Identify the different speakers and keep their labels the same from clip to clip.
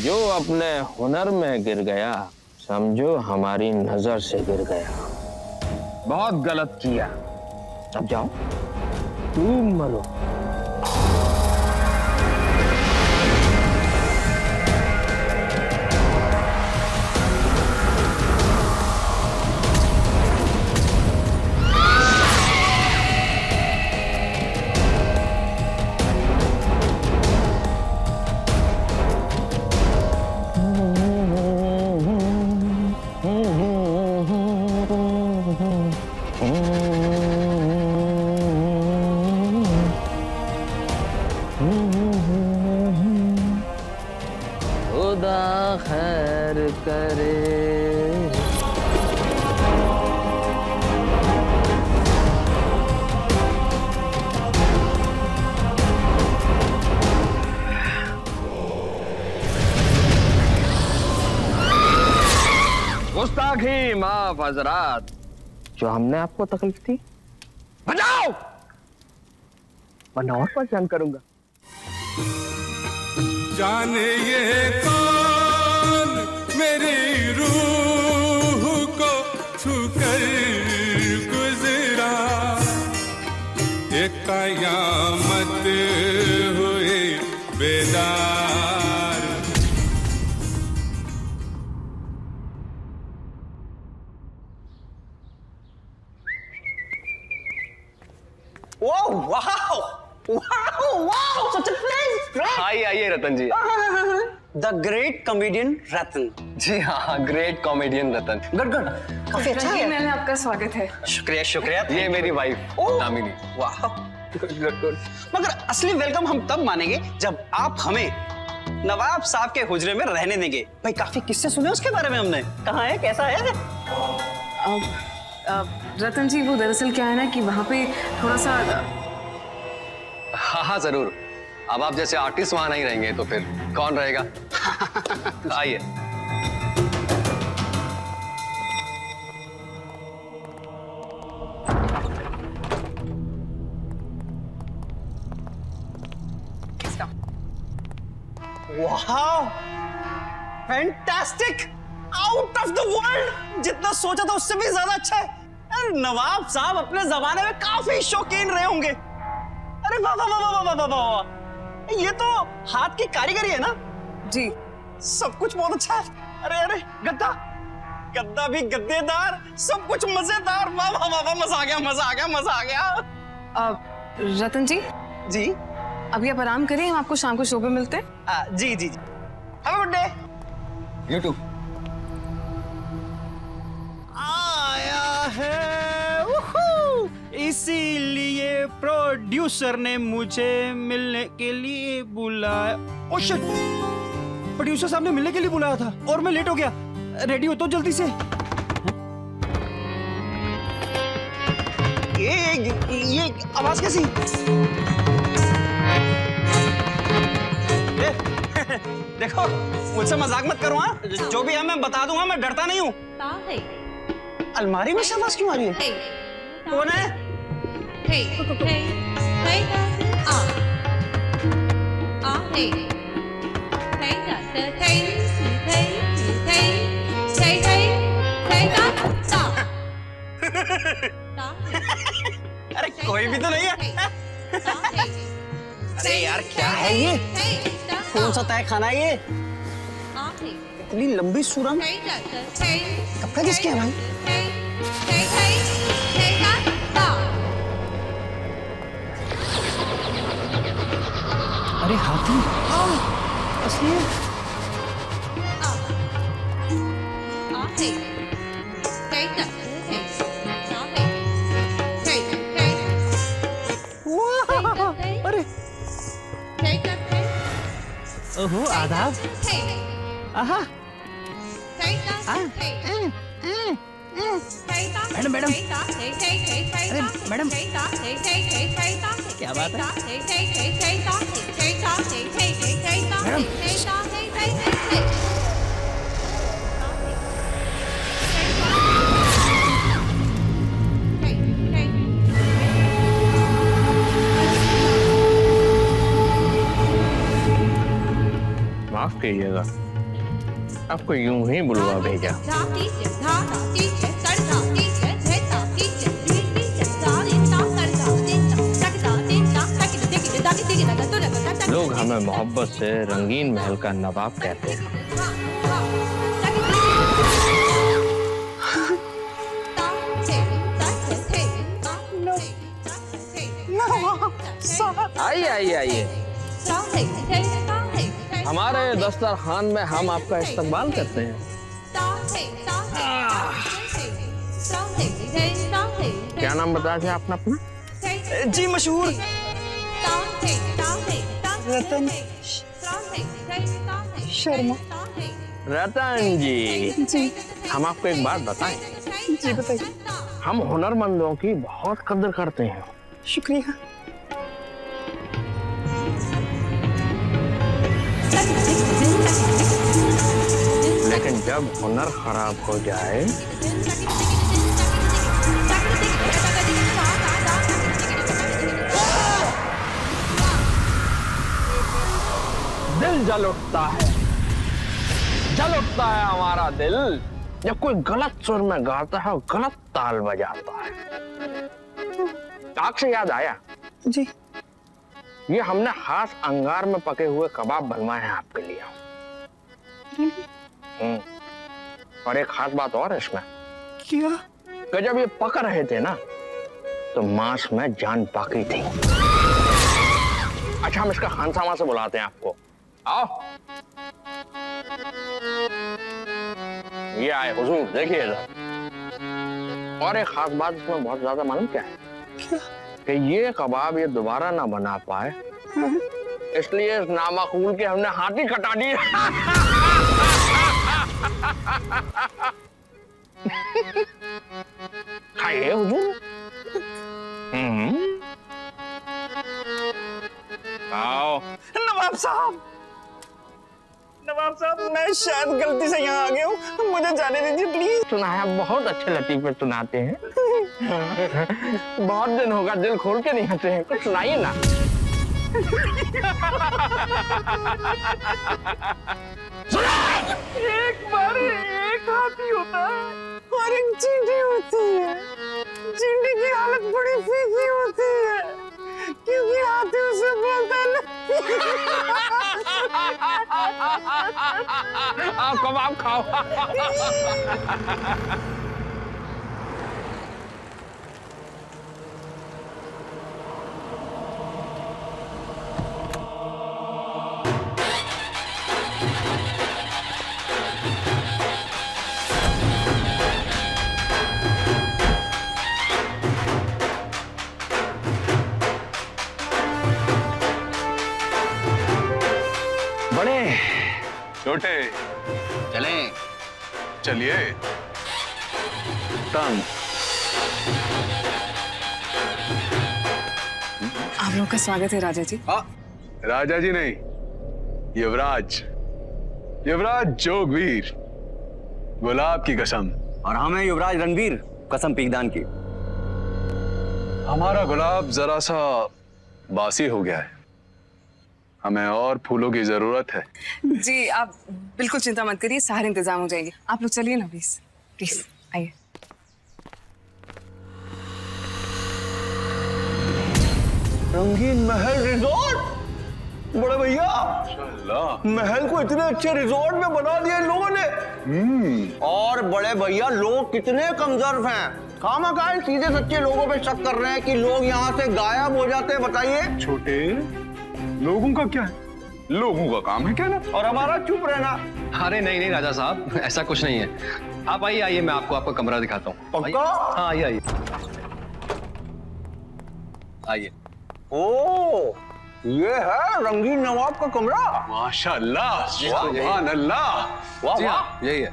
Speaker 1: जो अपने हुनर में गिर गया समझो हमारी नजर से गिर गया। बहुत गलत किया, अब जाओ तुम मरो। खुदा खैर करे। गुस्ताखी माफ हजरात, जो हमने आपको तकलीफ दी बजाओ वरना और परेशान करूंगा।
Speaker 2: जाने ये कौन मेरी रूह को छूकर गुजरा, ये कयामत हुई बेदार।
Speaker 3: Wow! Wow! Wow! Wow! Such a place!
Speaker 4: आइए रतन जी।
Speaker 3: The great comedian Ratan.
Speaker 4: जी हाँ, ग्रेट कॉमेडियन रतन।
Speaker 3: Good, good. काफी अच्छा है।
Speaker 5: मैंने आपका स्वागत है।
Speaker 3: शुक्रिया, शुक्रिया।
Speaker 4: ये मेरी वाइफ दामिनी।
Speaker 3: वाह। Good, good, good. मगर असली वेलकम हम तब मानेंगे जब आप हमें नवाब साहब के हुजरे में रहने देंगे। भाई काफी किस्से सुने उसके बारे में हमने। कहाँ है, कैसा है?
Speaker 5: रतन जी, वो दरअसल क्या है ना कि वहाँ पे थोड़ा सा
Speaker 4: हाँ हाँ जरूर। अब आप जैसे आर्टिस्ट वहां नहीं रहेंगे तो फिर कौन रहेगा? आइए।
Speaker 3: वाह, fantastic, out of the world. जितना सोचा था उससे भी ज्यादा अच्छा है। अरे नवाब साहब अपने जमाने में काफी शौकीन रहे होंगे। अरे वाह वाह वाह वाह वाह वाह, ये तो हाथ की कारीगरी है ना
Speaker 5: जी।
Speaker 3: सब कुछ बहुत अच्छा है। अरे अरे गद्दा, गद्दा भी गद्देदार, सब कुछ मजेदार। वाह वाह वाह वाह, मजा आ गया, मजा आ गया, मजा आ गया।
Speaker 5: रतन जी
Speaker 3: जी
Speaker 5: अभी आप आराम करें, हम आपको शाम को शो पे मिलते हैं।
Speaker 3: जी जी जी। Have a good day.
Speaker 4: You too.
Speaker 3: आया है उहू, इसीलिए प्रोड्यूसर ने मुझे मिलने के लिए बुलाया। ओह शिट, प्रोड्यूसर साहब ने मिलने के लिए बुलाया था और मैं लेट हो गया। रेडी हो तो जल्दी से। ये आवाज कैसी? देखो मुझसे मजाक मत करो। हाँ, जो भी है मैं बता दूंगा, मैं डरता नहीं हूँ। अलमारी में से आवाज क्यों आ रही है? कौन है? अरे कोई भी तो नहीं है। अरे यार क्या है ये? कौन सा तय खाना है ये? इतनी लंबी सुरंग कब का किसकी है भाई? अरे हाथी असली है। अरे ओहो आदाब। आहा मैडम मैडम, अरे मैडम क्या बात है?
Speaker 1: माफ कीजिएगा, आपको यूं ही बुलवा भेजा। लोग हमें मोहब्बत से रंगीन महल का नवाब कहते हैं। आइए आइए आइए, हमारे दस्तरखान में हम आपका इस्तकबाल करते हैं। क्या नाम बताया था आपने अपना?
Speaker 3: जी मशहूर रतन शर्मा।
Speaker 1: रतन जी,
Speaker 5: जी
Speaker 1: हम आपको एक बात बताएं।
Speaker 5: जी बताइए।
Speaker 1: हम हुनरमंदों की बहुत कदर करते हैं।
Speaker 5: शुक्रिया।
Speaker 1: लेकिन जब हुनर खराब हो जाए दिल जल उठता है, जल उठता है हमारा दिल जब कोई गलत सुर में गाता है और गलत ताल बजाता है। आग से याद आया
Speaker 5: जी
Speaker 1: ये हमने खास अंगार में पके हुए कबाब बनवाए हैं आपके लिए। और एक खास बात और है इसमें
Speaker 5: क्या?
Speaker 1: कि जब ये पक रहे थे ना तो मांस में जान बाकी थी। अच्छा, हम इसका खानसामा से बुलाते हैं आपको। आओ, ये आए हुजूर, देखिए इधर। और एक खास बात इसमें बहुत ज्यादा मालूम क्या है?
Speaker 5: क्या?
Speaker 1: कि ये कबाब ये दोबारा ना बना पाए, इसलिए इस नामाकूल के हमने हाथी कटा दिए। खाइए हुजूर। आओ।
Speaker 3: नवाब साहब, नवाब साहब, मैं शायद गलती से यहाँ आ गया हूँ, मुझे जाने दीजिए प्लीज।
Speaker 1: सुना है आप बहुत अच्छे लतीफे सुनाते हैं। बहुत दिन होगा दिल खोल के नहीं हंसे हैं, कुछ सुनाइए ना।
Speaker 3: एक बार एक हाथी होता है और एक चींटी होती है। चींटी की हालत बड़ी फीकी होती है क्योंकि हाथी उसे बोलता नहीं।
Speaker 1: आप कबाब खाओ। बड़े
Speaker 2: छोटे
Speaker 4: चलें।
Speaker 2: चलिए।
Speaker 1: तंग
Speaker 5: आप लोग का स्वागत है राजा जी।
Speaker 2: राजा जी नहीं, युवराज, युवराज जोगवीर, गुलाब की कसम।
Speaker 4: और हमें युवराज रणवीर, कसम पीकदान की।
Speaker 2: हमारा गुलाब जरा सा बासी हो गया है, हमें और फूलों की जरूरत है।
Speaker 5: जी आप बिल्कुल चिंता मत करिए, सारे इंतजाम हो जाएंगे। आप लोग चलिए ना प्लीज, प्लीज आइए।
Speaker 3: रंगीन महल रिजॉर्ट, बड़े भैया महल को इतने अच्छे रिजॉर्ट में बना दिया इन लोगों ने। और बड़े भैया लोग कितने कमजोर हैं, खामखां सीधे सच्चे लोगों पे शक कर रहे हैं कि लोग यहाँ से गायब हो जाते हैं। बताइए
Speaker 2: छोटे, लोगों का क्या है? लोगों का काम है कहना
Speaker 3: और हमारा चुप रहना।
Speaker 4: अरे नहीं नहीं राजा साहब, ऐसा कुछ नहीं है। आप आइए आइए, मैं आपको आपका कमरा दिखाता हूँ।
Speaker 3: पक्का?
Speaker 4: हाँ आइए आइए आइए।
Speaker 3: ओ, ये है रंगीन नवाब का कमरा।
Speaker 2: माशाअल्लाह, सुभान अल्लाह।
Speaker 3: वाह
Speaker 4: जी
Speaker 3: वाह।
Speaker 4: हाँ, यही है।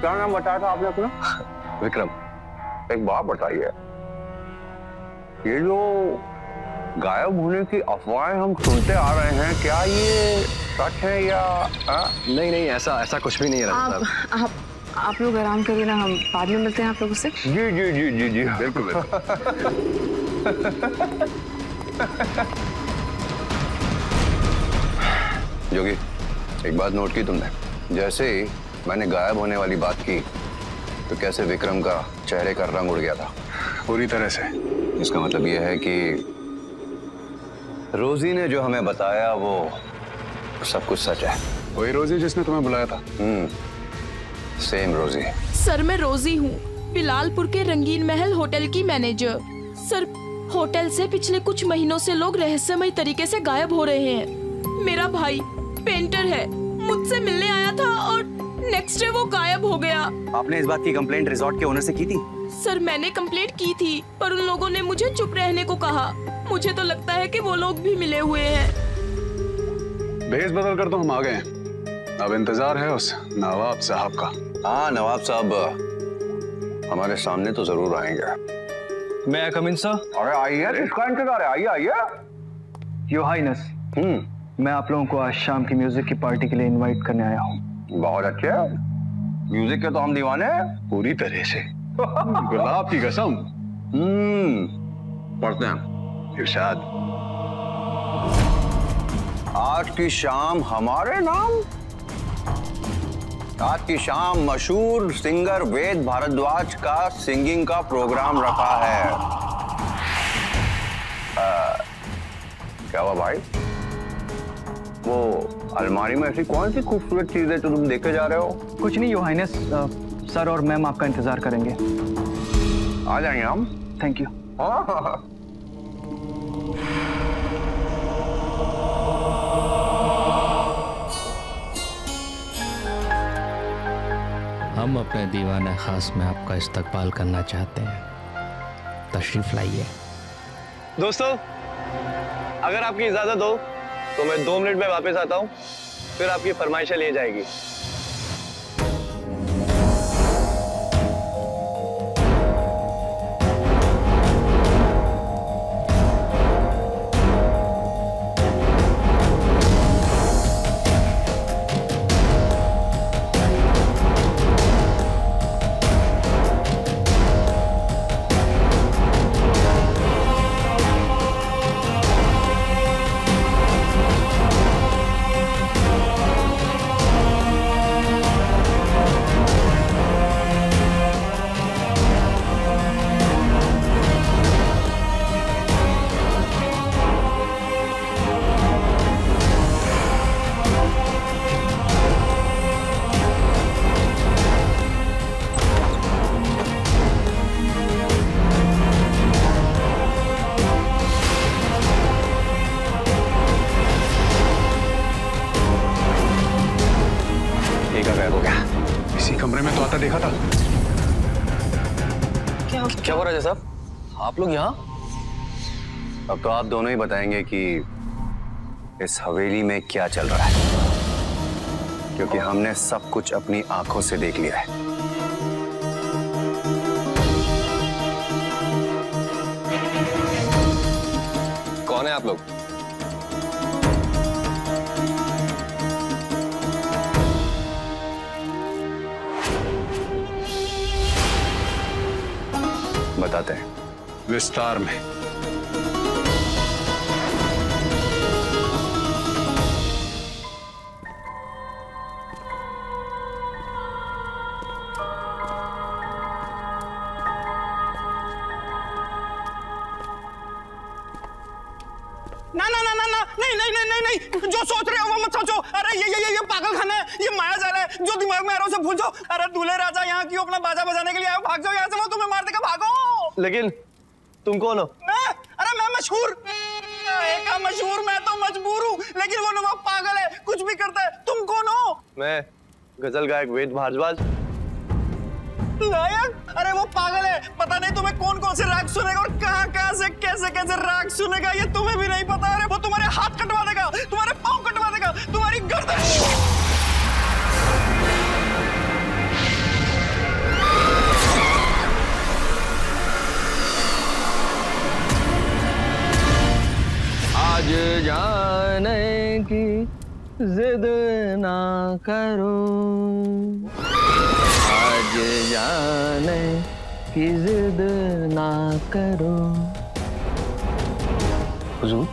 Speaker 3: क्या नाम बताया था आपने अपना?
Speaker 4: विक्रम।
Speaker 3: एक बात बताइए, ये जो गायब होने की अफवाहें हम सुनते आ रहे हैं, क्या ये सच है या?
Speaker 4: नहीं नहीं, ऐसा कुछ भी नहीं है राजा साहब।
Speaker 5: आप लोग आराम करिए ना, हम बाद में मिलते हैं आप लोगों से।
Speaker 3: जी जी जी जी जी
Speaker 2: बिल्कुल बिल्कुल।
Speaker 4: जोगी, एक बात नोट की तुमने? जैसे ही मैंने गायब होने वाली बात की तो कैसे विक्रम का चेहरे का रंग उड़ गया था।
Speaker 2: पूरी तरह से।
Speaker 4: इसका मतलब यह है कि रोजी ने जो हमें बताया वो सब कुछ सच है।
Speaker 2: वही रोजी जिसने तुम्हें बुलाया था?
Speaker 4: सेम रोजी।
Speaker 6: सर मैं रोजी हूँ, बिलालपुर के रंगीन महल होटल की मैनेजर। सर होटल से पिछले कुछ महीनों से लोग रहस्यमय तरीके से गायब हो रहे हैं। मेरा भाई पेंटर है, मुझसे मिलने आया था और नेक्स्ट डे वो गायब हो गया।
Speaker 3: आपने इस बात की कंप्लेंट रिजॉर्ट के ओनर से की थी?
Speaker 6: सर मैंने कंप्लेंट की थी पर उन लोगों ने मुझे चुप रहने को कहा। मुझे तो लगता है कि वो लोग भी मिले हुए हैं।
Speaker 2: भेस बदल कर तो हम आ गए हैं, अब इंतजार है उस नवाब साहब का।
Speaker 4: हाँ, नवाब साहब हमारे सामने तो जरूर आएंगे।
Speaker 7: मैं कम इन सर?
Speaker 4: अरे आइए, इसका इंतजार है, आइए आइए।
Speaker 7: योर हाइनेस, मैं आप लोगों को आज शाम की म्यूजिक की पार्टी के लिए इनवाइट करने आया हूँ।
Speaker 4: बहुत अच्छे, म्यूजिक के तो हम दीवाने हैं।
Speaker 2: पूरी तरह से। गुलाब की कसम।
Speaker 4: पढ़ते हैं।
Speaker 2: इरशाद।
Speaker 4: आज की शाम हमारे नाम, आज की शाम मशहूर सिंगर वेद भारद्वाज का सिंगिंग का प्रोग्राम रखा है। क्या हुआ भाई? वो अलमारी में ऐसी कौन सी खूबसूरत चीज है जो तुम देखे जा रहे हो?
Speaker 7: कुछ नहीं योर हाइनेस, सर और मैम आपका इंतजार करेंगे।
Speaker 4: आ जाएंगे हम।
Speaker 7: Thank you.
Speaker 4: हाँ।
Speaker 8: हम अपने दीवाना खास में आपका इस्तकबाल करना चाहते हैं, तशरीफ लाइए।
Speaker 9: दोस्तों, अगर आपकी इजाजत हो तो मैं 2 मिनट में वापस आता हूँ, फिर आपकी फरमाइशें लिए जाएगी।
Speaker 2: इसी कमरे में तो आता देखा था।
Speaker 4: क्या हो राजा साहब, आप लोग यहाँ? अब तो आप दोनों ही बताएंगे कि इस हवेली में क्या चल रहा है, क्योंकि हमने सब कुछ अपनी आंखों से देख लिया है। कौन है आप लोग? बताते हैं
Speaker 2: विस्तार में।
Speaker 3: ना ना ना ना ना, नहीं नहीं नहीं नहीं नहीं, जो सोच रहे हो वो मत सोचो। अरे ये पागल खाना है, ये माया जाल है, जो दिमाग में आ रहा है उसे भूल जाओ। अरे दूल्हे राजा यहाँ क्यों अपना बाजा बजाने के लिए आए हो? भाग जाओ यहाँ से, वो तुम्हें मार देगा, भागो।
Speaker 9: लेकिन तुम कौन हो?
Speaker 3: मैं मशहूर, का मशहूर, मैं तो मजबूर हूँ, लेकिन वो नवाब पागल है, कुछ भी करता है। तुम कौन हो?
Speaker 9: मैं गजल गायक वेद भारद्वाज।
Speaker 3: नायक? अरे वो पागल है, पता नहीं तुम्हें कौन कौन से राग सुनेगा और कहाँ कहाँ से कैसे कैसे राग सुनेगा, ये तुम्हें भी नहीं पता। अरे वो तुम्हारे हाथ कटवा देगा, तुम्हारे पाँव कटवा देगा, तुम्हारी गर्दन।
Speaker 8: आज जाने की जिद ना करो, आज जाने की जिद ना करो। हुजूर,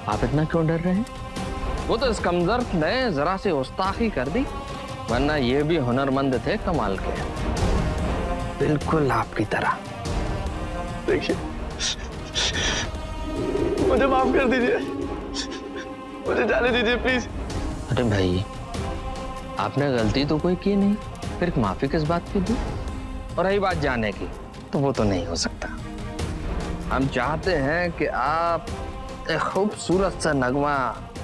Speaker 8: आप इतना क्यों डर रहे हैं?
Speaker 1: वो तो इस कमजोर ने जरा सी गुस्ताखी कर दी, वरना ये भी हुनरमंद थे कमाल के, बिल्कुल आपकी तरह।
Speaker 9: देखिए, मुझे माफ कर दीजिए, मुझे जाने दीजिए प्लीज।
Speaker 1: अरे भाई, आपने गलती तो कोई की नहीं, फिर माफी किस बात की दी? और रही बात जाने की, तो वो तो नहीं हो सकता। हम चाहते हैं कि आप एक खूबसूरत सा नगमा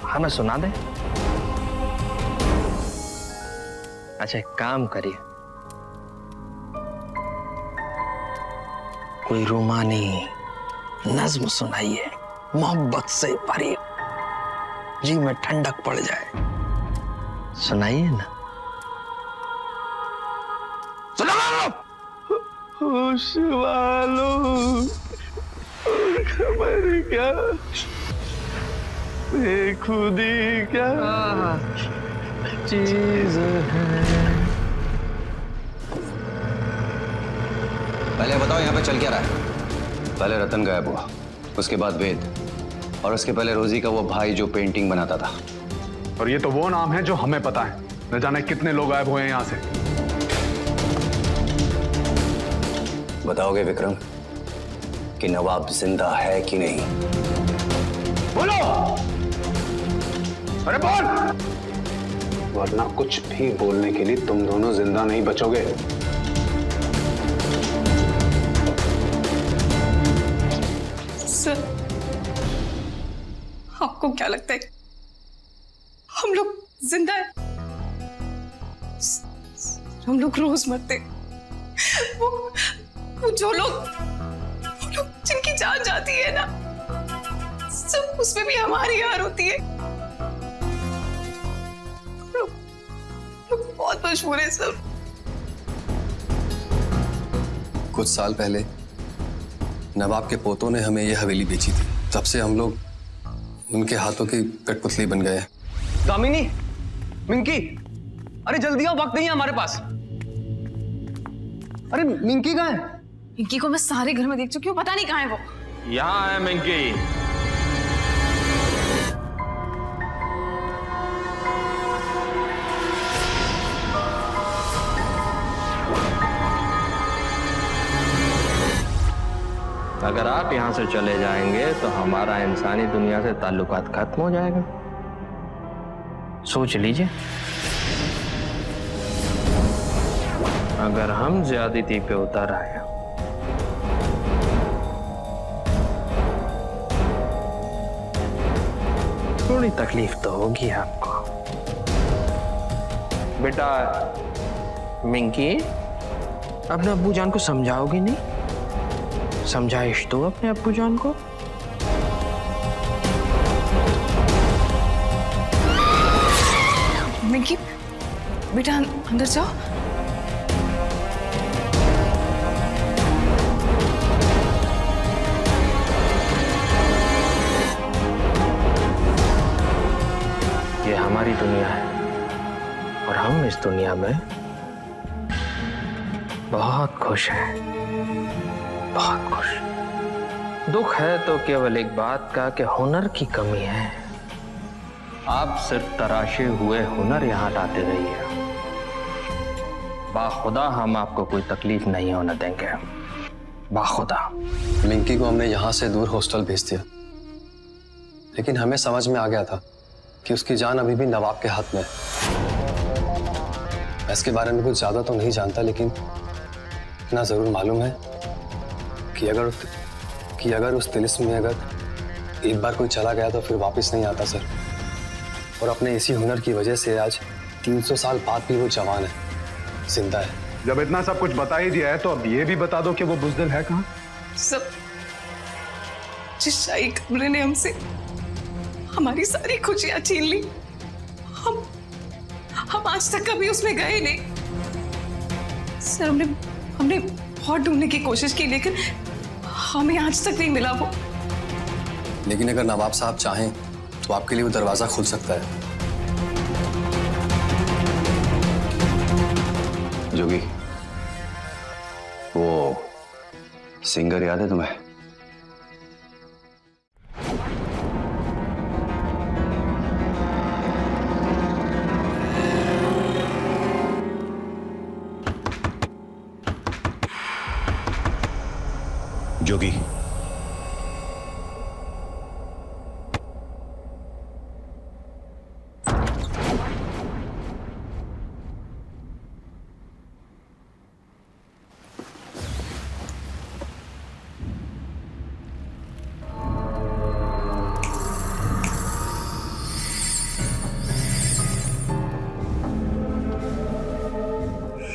Speaker 1: हमें सुना दें। अच्छा, एक काम करिए, कोई रूमानी नज्म सुनाइए, मोहब्बत से भरी, जी में ठंडक पड़ जाए। सुनाइए ना। सुनाओ।
Speaker 9: होश वालों, खबर क्या, बेखुदी क्या
Speaker 1: चीज है।
Speaker 4: पहले बताओ यहाँ पे चल क्या रहा है? पहले रतन गायब हुआ, उसके बाद वेद, और उसके पहले रोजी का वो भाई जो पेंटिंग बनाता था।
Speaker 2: और ये तो वो नाम है जो हमें पता है, न जाने कितने लोग गायब हुए हैं यहाँ से।
Speaker 4: बताओगे विक्रम कि नवाब जिंदा है कि नहीं?
Speaker 2: बोलो, अरे बोल, वरना कुछ भी बोलने के लिए तुम दोनों जिंदा नहीं बचोगे।
Speaker 5: सर, आपको क्या लगता है हम लोग जिंदा है? हम लोग रोज मरते। वो जो लोग जिनकी जान जाती है ना, सब उसमें भी हमारी हार होती है। हम लोग बहुत मशहूर है सब।
Speaker 10: कुछ साल पहले नवाब के पोतों ने हमें ये हवेली बेची थी, तब से हम लोग उनके हाथों की कठपुतली बन गए।
Speaker 9: दामिनी, मिंकी, अरे जल्दी आओ, वक्त नहीं है हमारे पास। अरे मिंकी कहाँ है?
Speaker 5: मिंकी को मैं सारे घर में देख चुकी हूँ, पता नहीं कहाँ है वो।
Speaker 1: यहाँ है मिंकी। अगर आप यहाँ से चले जाएंगे तो हमारा इंसानी दुनिया से ताल्लुकात खत्म हो जाएगा। सोच लीजिए, अगर हम ज्यादती पे उतर आए थोड़ी तकलीफ तो होगी आपको। बेटा मिंकी, अपने अब्बू जान को समझाओगी नहीं? समझाइश तो अपने अब्बू जान को।
Speaker 5: मिंकी, बेटा अंदर जाओ।
Speaker 1: ये हमारी दुनिया है और हम इस दुनिया में बहुत खुश हैं, बहुत खुश। दुख है तो केवल एक बात का कि हुनर की कमी है। आप सिर्फ तराशे हुए हुनर यहाँ लाते रहिए। बाखुदा हम आपको कोई तकलीफ नहीं होने देंगे, बाखुदा।
Speaker 10: मिंकी को हमने यहाँ से दूर हॉस्टल भेज दिया, लेकिन हमें समझ में आ गया था कि उसकी जान अभी भी नवाब के हाथ में है। मैं इसके बारे में कुछ ज्यादा तो नहीं जानता, लेकिन इतना जरूर मालूम है कि अगर उस तिलिस्म में अगर एक बार कोई चला गया तो फिर वापस नहीं आता सर। और अपने इसी हुनर की वजह से आज 300 साल बाद भी वो जवान है, जिंदा है।
Speaker 2: जब इतना सब कुछ बता ही दिया है तो अब ये भी बता दो कि वो बुज़दिल है कहाँ?
Speaker 5: सब जिस शाही कमरे ने हमसे हमारी सारी खुशियां छीन ली, हम आज तक कभी उसमें गए नहीं। सर, हमने बहुत ढूंढने की कोशिश की, लेकिन हमें आज तक नहीं मिला वो।
Speaker 10: लेकिन अगर नवाब साहब चाहें तो आपके लिए वो दरवाजा खुल सकता है।
Speaker 4: जोगी, वो सिंगर याद है तुम्हें? जोगी,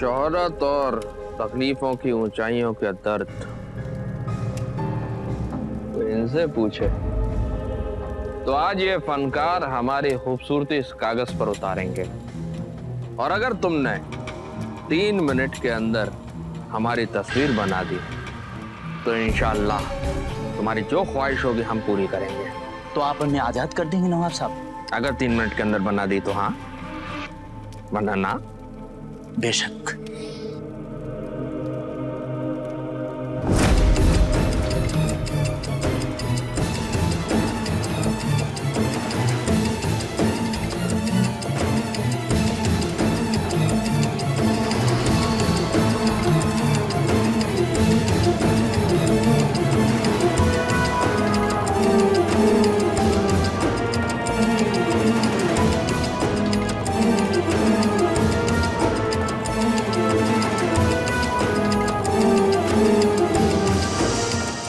Speaker 1: शोहरत और तकलीफों की ऊंचाइयों का दर्द तो इनसे पूछे। तो आज ये फनकार हमारी खूबसूरती इस कागज पर उतारेंगे, और अगर तुमने 3 मिनट के अंदर हमारी तस्वीर बना दी तो इंशाअल्लाह तुम्हारी जो ख्वाहिश होगी हम पूरी करेंगे।
Speaker 11: तो आप हमें आजाद कर देंगे नवाब साहब?
Speaker 1: अगर 3 मिनट के अंदर बना दी तो हाँ, वरना ना।
Speaker 11: बेशक।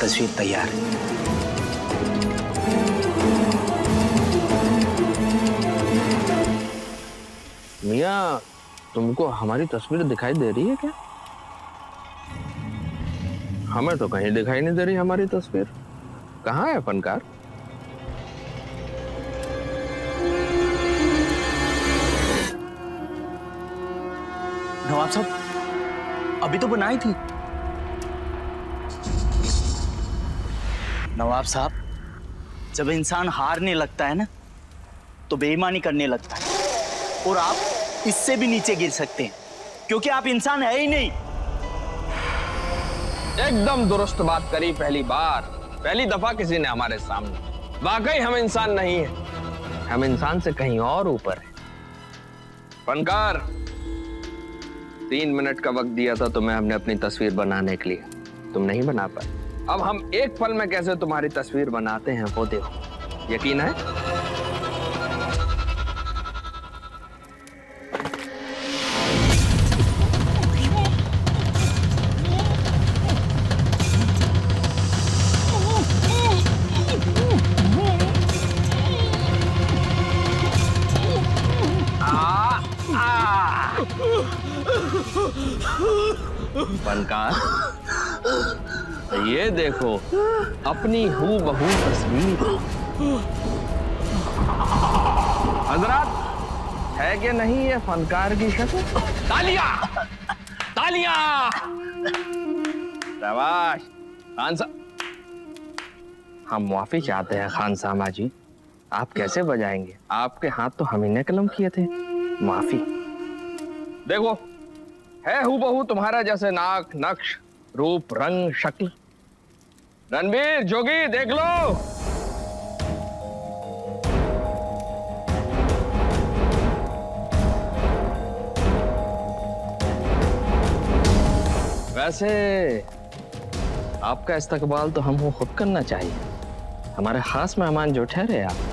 Speaker 11: तस्वीर तैयार है।
Speaker 1: मियाँ, तुमको हमारी तस्वीर दिखाई दे रही है क्या? हमें तो कहीं दिखाई नहीं दे रही हमारी तस्वीर। कहाँ है फनकार?
Speaker 11: नवाब साहब अभी तो बनाई थी। नवाब साहब, जब इंसान हारने लगता है ना तो बेईमानी करने लगता है, और आप इससे भी नीचे गिर सकते हैं क्योंकि आप इंसान है ही नहीं।
Speaker 1: एकदम दुरुस्त बात करी पहली बार, पहली दफा किसी ने हमारे सामने। वाकई हम इंसान नहीं हैं, हम इंसान से कहीं और ऊपर हैं। फनकार, 3 मिनट का वक्त दिया था तुम्हें हमने अपनी तस्वीर बनाने के लिए, तुम नहीं बना पाए। अब हम एक पल में कैसे तुम्हारी तस्वीर बनाते हैं वो देखो, यकीन है? फनकार, ये देखो अपनी हूबहू तस्वीर। हजरत, है कि नहीं ये फनकार की शक्ल? तालियां, तालियां! शाबाश खान साहब। हम माफी चाहते हैं खान सामा जी, आप कैसे बजाएंगे? आपके हाथ तो हम ही ने कलम किए थे। माफी। देखो, है हूबहू तुम्हारा जैसे नाक, नक्श, रूप, रंग, शक्ल। रणबीर, जोगी, देख लो। वैसे आपका इस्तकबाल तो हमको खुद करना चाहिए। हमारे खास मेहमान जो ठहरे आप।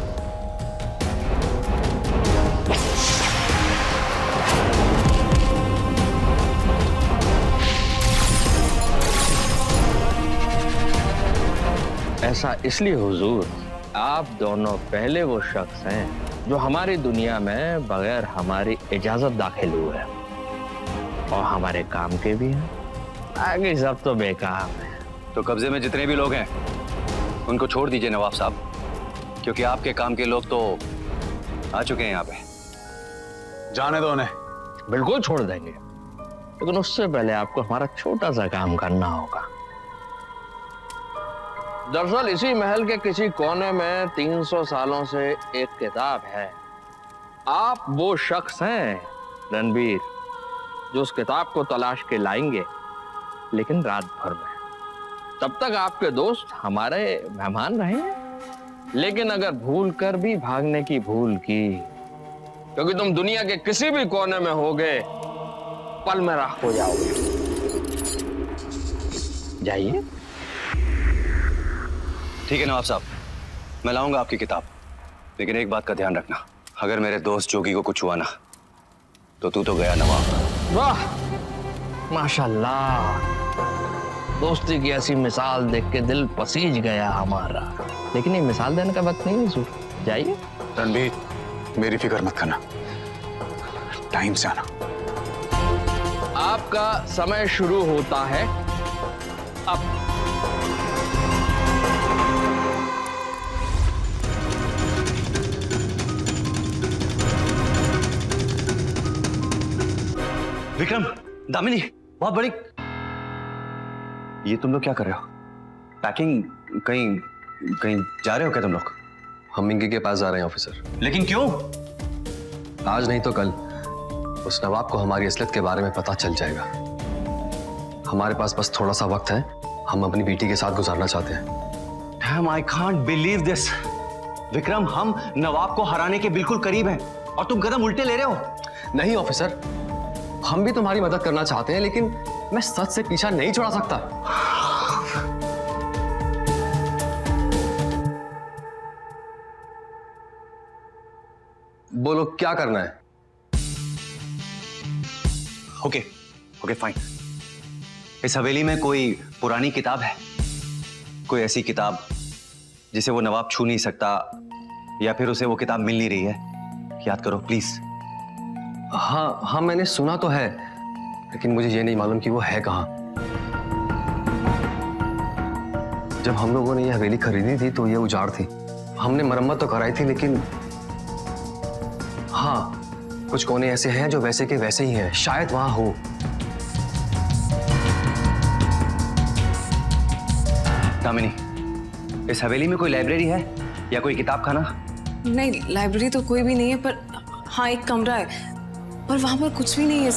Speaker 1: ऐसा इसलिए हुजूर, आप दोनों पहले वो शख्स हैं जो हमारी दुनिया में बगैर हमारी इजाजत दाखिल हुए हैं, और हमारे काम के भी हैं। आगे सब तो बेकार है।
Speaker 4: तो कब्जे में जितने भी लोग हैं उनको छोड़ दीजिए नवाब साहब, क्योंकि आपके काम के लोग तो आ चुके हैं यहाँ पे।
Speaker 2: जाने दो उन्हें।
Speaker 1: बिल्कुल छोड़ देंगे, लेकिन उससे पहले आपको हमारा छोटा सा काम करना होगा। दरअसल इसी महल के किसी कोने में 300 सालों से एक किताब है। आप वो शख्स हैं रणबीर जो उस किताब को तलाश के लाएंगे, लेकिन रात भर में। तब तक आपके दोस्त हमारे मेहमान रहेंगे। लेकिन अगर भूल कर भी भागने की भूल की, क्योंकि तुम दुनिया के किसी भी कोने में होगे, पल में राख हो जाओगे। जाइए।
Speaker 4: ठीक है नवाब साहब, मैं लाऊंगा आपकी किताब, लेकिन एक बात का ध्यान रखना, अगर मेरे दोस्त जोगी को कुछ हुआ ना तो तू तो गया नवाब।
Speaker 1: वाह माशाल्लाह, दोस्ती की ऐसी मिसाल देख के दिल पसीज गया हमारा। लेकिन ये मिसाल देने का वक्त नहीं है हुजूर, जाइए।
Speaker 2: रणबीर, मेरी फिक्र मत करना, टाइम से आना।
Speaker 1: आपका समय शुरू होता है अब।
Speaker 4: विक्रम, दामिनी, बहुत बड़ी। ये तुम लोग क्या कर रहे हो? पैकिंग? कहीं कहीं जा रहे हो क्या तुम लोग?
Speaker 10: हम इंकी के पास जा रहे हैं ऑफिसर।
Speaker 4: लेकिन क्यों?
Speaker 10: आज नहीं तो कल उस नवाब को हमारी असलियत के बारे में पता चल जाएगा। हमारे पास बस थोड़ा सा वक्त है, हम अपनी बेटी के साथ गुजारना चाहते हैं।
Speaker 11: Damn, I can't believe this. Vikram, हम नवाब को हराने के बिल्कुल करीब हैं और तुम कदम उल्टे ले रहे हो।
Speaker 10: नहीं ऑफिसर, हम भी तुम्हारी मदद करना चाहते हैं, लेकिन मैं सच से पीछा नहीं छुड़ा सकता। बोलो क्या करना है?
Speaker 4: Okay okay fine. इस हवेली में कोई पुरानी किताब है? कोई ऐसी किताब जिसे वो नवाब छू नहीं सकता, या फिर उसे वो किताब मिल नहीं रही है? याद करो प्लीज।
Speaker 10: हाँ हाँ, मैंने सुना तो है, लेकिन मुझे ये नहीं मालूम कि वो है कहाँ। जब हम लोगों ने ये हवेली खरीदी थी तो ये उजाड़ थी। हमने मरम्मत तो कराई थी, लेकिन हाँ, कुछ कोने ऐसे हैं जो वैसे के वैसे ही हैं। शायद वहां हो।
Speaker 4: दामिनी, इस हवेली में कोई लाइब्रेरी है या कोई किताब खाना?
Speaker 5: नहीं, लाइब्रेरी तो कोई भी नहीं है, पर हाँ एक कमरा है, पर वहां पर कुछ भी नहीं है।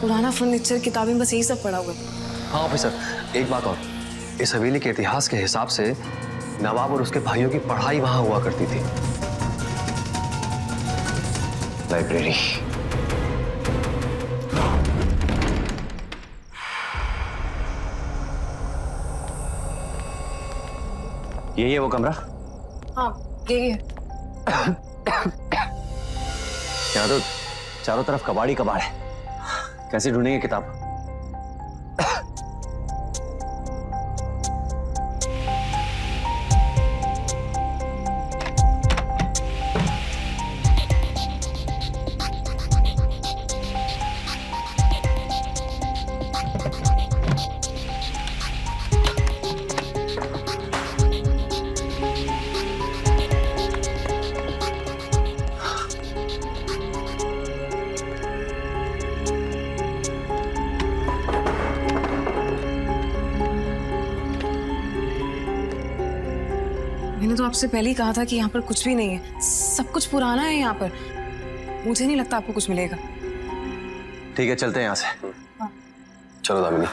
Speaker 5: पुराना फर्नीचर, किताबें, बस यही सब पड़ा हुआ है।
Speaker 10: हाँ ऑफिसर, एक बात और, इस हवेली के इतिहास के हिसाब से नवाब और उसके भाइयों की पढ़ाई वहां हुआ करती थी।
Speaker 4: लाइब्रेरी। यही है वो कमरा?
Speaker 5: हाँ यही है।
Speaker 4: यहाँ तो चारों तरफ कबाड़ ही कबाड़ है, कैसे ढूंढेंगे किताब?
Speaker 5: मैंने तो आपसे पहले ही कहा था कि यहाँ पर कुछ भी नहीं है, सब कुछ पुराना है यहाँ पर। मुझे नहीं लगता आपको कुछ मिलेगा।
Speaker 4: ठीक है, चलते हैं यहाँ से।
Speaker 10: चलो दामिनी।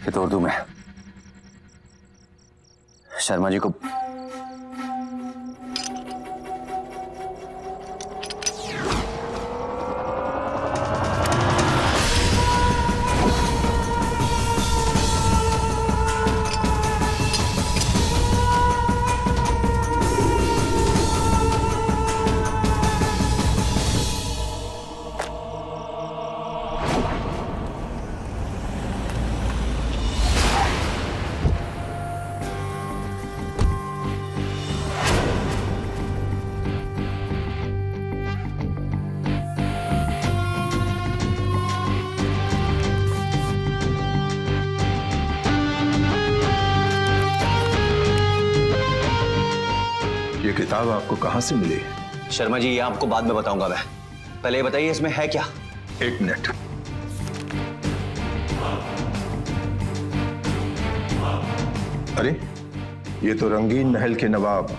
Speaker 4: ये तो उर्दू में। शर्मा जी को
Speaker 2: किताब आपको कहां से मिली?
Speaker 4: शर्मा जी, ये आपको बाद में बताऊंगा मैं। पहले ये बताइए इसमें है क्या?
Speaker 2: एक मिनट। अरे, ये तो रंगीन महल के नवाब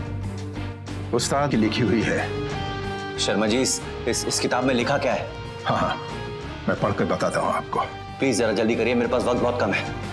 Speaker 2: उस्ताद की लिखी हुई है।
Speaker 4: शर्मा जी, इस किताब में लिखा क्या है?
Speaker 2: हाँ, मैं पढ़कर बताता हूँ आपको।
Speaker 4: प्लीज जरा जल्दी करिए, मेरे पास वक्त बहुत कम है।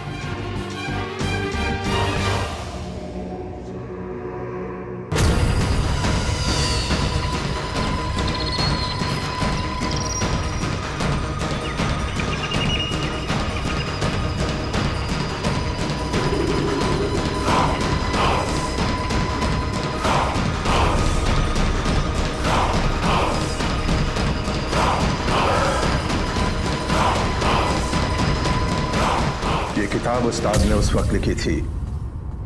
Speaker 2: किताब उस्ताद ने उस वक्त लिखी थी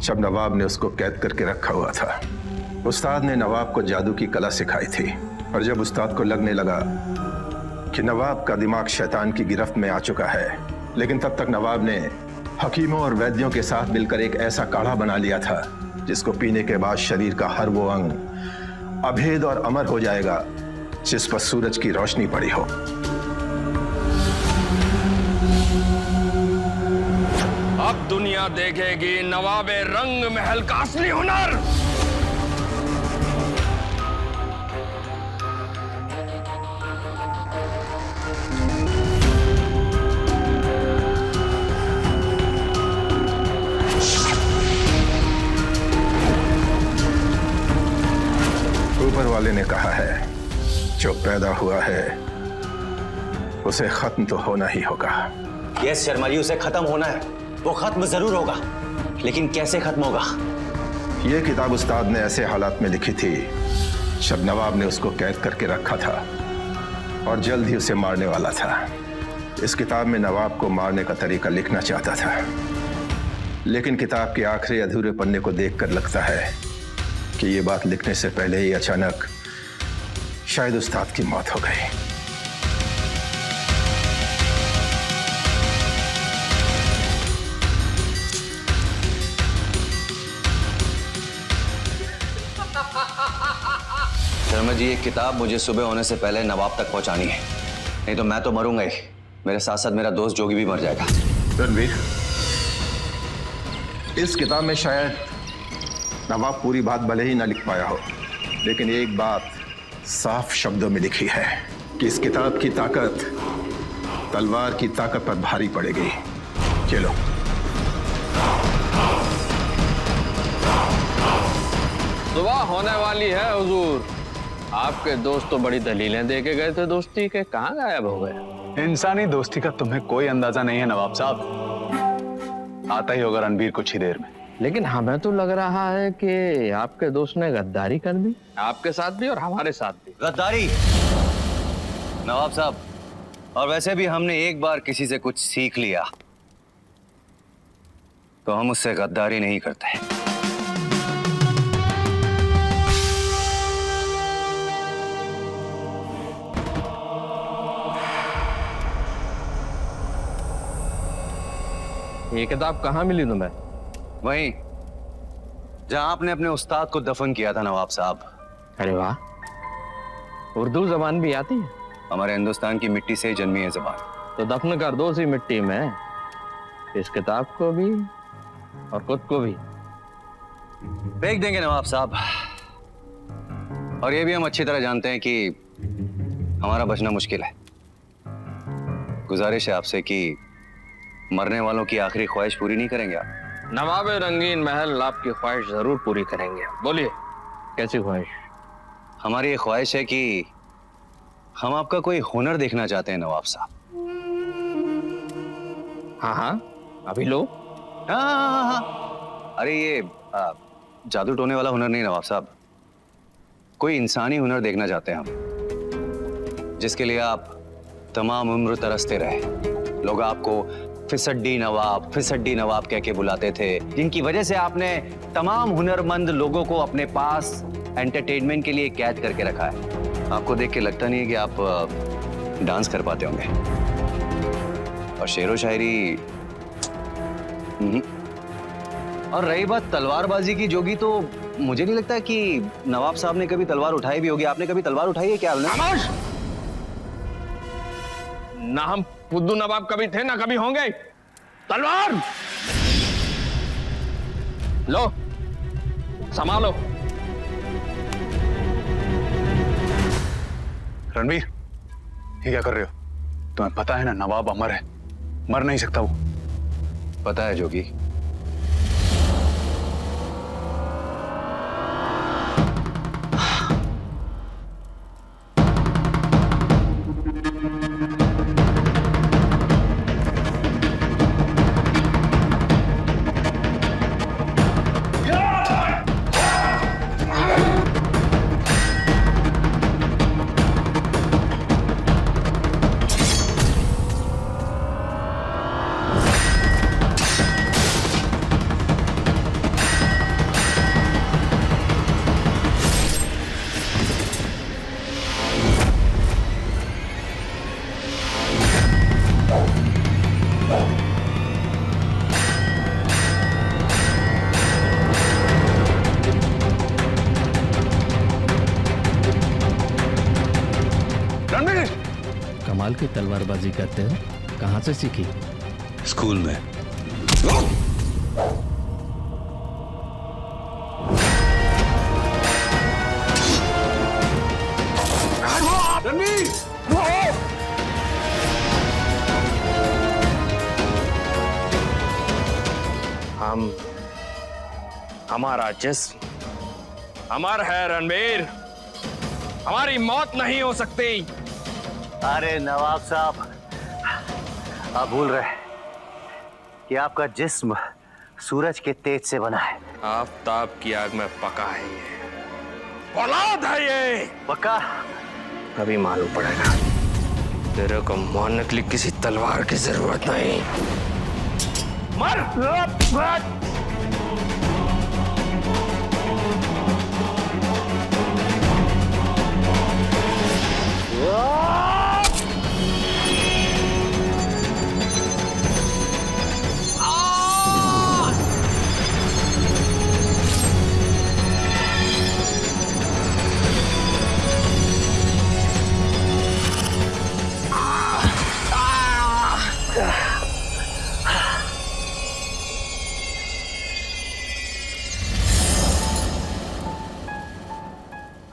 Speaker 2: जब नवाब ने उसको कैद करके रखा हुआ था। उस्ताद ने नवाब को जादू की कला सिखाई थी, और जब उस्ताद को लगने लगा कि नवाब का दिमाग शैतान की गिरफ्त में आ चुका है, लेकिन तब तक नवाब ने हकीमों और वैद्यों के साथ मिलकर एक ऐसा काढ़ा बना लिया था जिसको पीने के बाद शरीर का हर वो अंग अभेद और अमर हो जाएगा जिस पर सूरज की रोशनी पड़ी हो।
Speaker 1: अब दुनिया देखेगी नवाबे रंग महल का असली हुनर।
Speaker 2: ऊपर वाले ने कहा है, जो पैदा हुआ है उसे खत्म तो होना ही होगा।
Speaker 4: यस शर्मा जी, उसे खत्म होना है, वो खत्म जरूर होगा, लेकिन कैसे खत्म होगा?
Speaker 2: यह किताब उस्ताद ने ऐसे हालात में लिखी थी जब नवाब ने उसको कैद करके रखा था और जल्द ही उसे मारने वाला था। इस किताब में नवाब को मारने का तरीका लिखना चाहता था, लेकिन किताब के आखिरी अधूरे पन्ने को देखकर लगता है कि यह बात लिखने से पहले ही अचानक शायद उस्ताद की मौत हो गई।
Speaker 4: शर्मा जी, ये किताब मुझे सुबह होने से पहले नवाब तक पहुंचानी है, नहीं तो मैं तो मरूंगा ही, मेरे साथ साथ मेरा दोस्त जोगी भी मर जाएगा।
Speaker 2: रणवीर, इस किताब में शायद नवाब पूरी बात भले ही ना लिख पाया हो, लेकिन एक बात साफ शब्दों में लिखी है कि इस किताब की ताकत तलवार की ताकत पर भारी पड़ेगी। चलो।
Speaker 1: सुबह होने वाली है हुजूर। आपके दोस्त तो बड़ी दलीलें दे के गए थे दोस्ती के, कहाँ गायब हो गए?
Speaker 2: इंसानी दोस्ती का तुम्हें कोई अंदाजा नहीं है नवाब साहब, आता ही होगा रणबीर कुछ ही देर में।
Speaker 1: लेकिन हमें तो लग रहा है कि आपके दोस्त ने गद्दारी कर दी, आपके साथ भी और हमारे साथ भी।
Speaker 4: गद्दारी नवाब साहब, और वैसे भी हमने एक बार किसी से कुछ सीख लिया तो हम उससे गद्दारी नहीं करते।
Speaker 1: ये किताब कहाँ मिली तुम्हें?
Speaker 4: वहीं जहां आपने अपने उस्ताद को दफन किया था नवाब साहब।
Speaker 1: अरे वाह, उर्दू जबान भी आती है?
Speaker 4: हमारे हिंदुस्तान की मिट्टी से ही जन्मी है जबान।
Speaker 1: तो दफन कर दो उसी मिट्टी में इस किताब को भी और खुद को भी।
Speaker 4: फेंक देंगे नवाब साहब, और ये भी हम अच्छी तरह जानते हैं कि हमारा बचना मुश्किल है। गुजारिश है आपसे कि मरने वालों की आखिरी ख्वाहिश पूरी नहीं करेंगे आप?
Speaker 1: नवाबे रंगीन महल आपकी ख्वाहिश जरूर पूरी करेंगे। बोलिए, कैसी ख्वाहिश?
Speaker 4: हमारी ये ख्वाहिश है कि हम आपका कोई हुनर देखना चाहते हैं नवाब साहब।
Speaker 1: हाँ हाँ, अभी लो।
Speaker 4: हाँ। अरे ये जादू टोने वाला हुनर नहीं नवाब साहब, कोई इंसानी हुनर देखना चाहते हैं हम, जिसके लिए आप तमाम उम्र तरसते रहे। लोग आपको फिसड्डी नवाब कह के बुलाते थे, जिनकी वजह से आपने तमाम हुनरमंद लोगों को अपने पास एंटरटेनमेंट के लिए कैद करके रखा है। आपको देख के लगता नहीं है कि आप डांस कर पाते होंगे, और शेरो शायरी। और रही बात तलवारबाजी की जोगी, तो
Speaker 10: मुझे नहीं लगता कि नवाब साहब ने कभी तलवार उठाई भी होगी। आपने कभी तलवार उठाई है क्या?
Speaker 1: खामोश! ना हम फुद्दू नवाब कभी थे ना कभी होंगे। तलवार लो, संभालो।
Speaker 10: रणवीर, ये क्या कर रहे हो? तुम्हें पता है ना नवाब अमर है, मर नहीं सकता वो।
Speaker 4: पता है जोगी।
Speaker 8: कमाल की तलवारबाजी करते हो, कहाँ से सीखी?
Speaker 10: स्कूल में।
Speaker 1: हम, हमारा जिस्म अमर है रणवीर, हमारी मौत नहीं हो सकती।
Speaker 11: अरे नवाब साहब, आप भूल रहे कि आपका जिस्म सूरज के तेज से बना है।
Speaker 1: आफताब की आग में पका है ये, औलाद है ये।
Speaker 11: पक्का?
Speaker 1: कभी मालूम पड़ेगा। तेरे को मारने के लिए किसी तलवार की जरूरत नहीं। मर!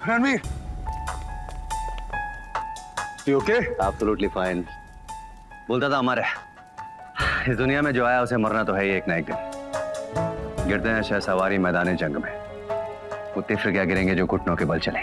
Speaker 10: रणवीर, ओके?
Speaker 4: Absolutely fine. बोलता था अमर है। इस दुनिया में जो आया उसे मरना तो है ही एक ना एक दिन। गिरते हैं शह सवारी मैदान जंग में, वो तिफ्र क्या गिरेंगे जो घुटनों के बल चले।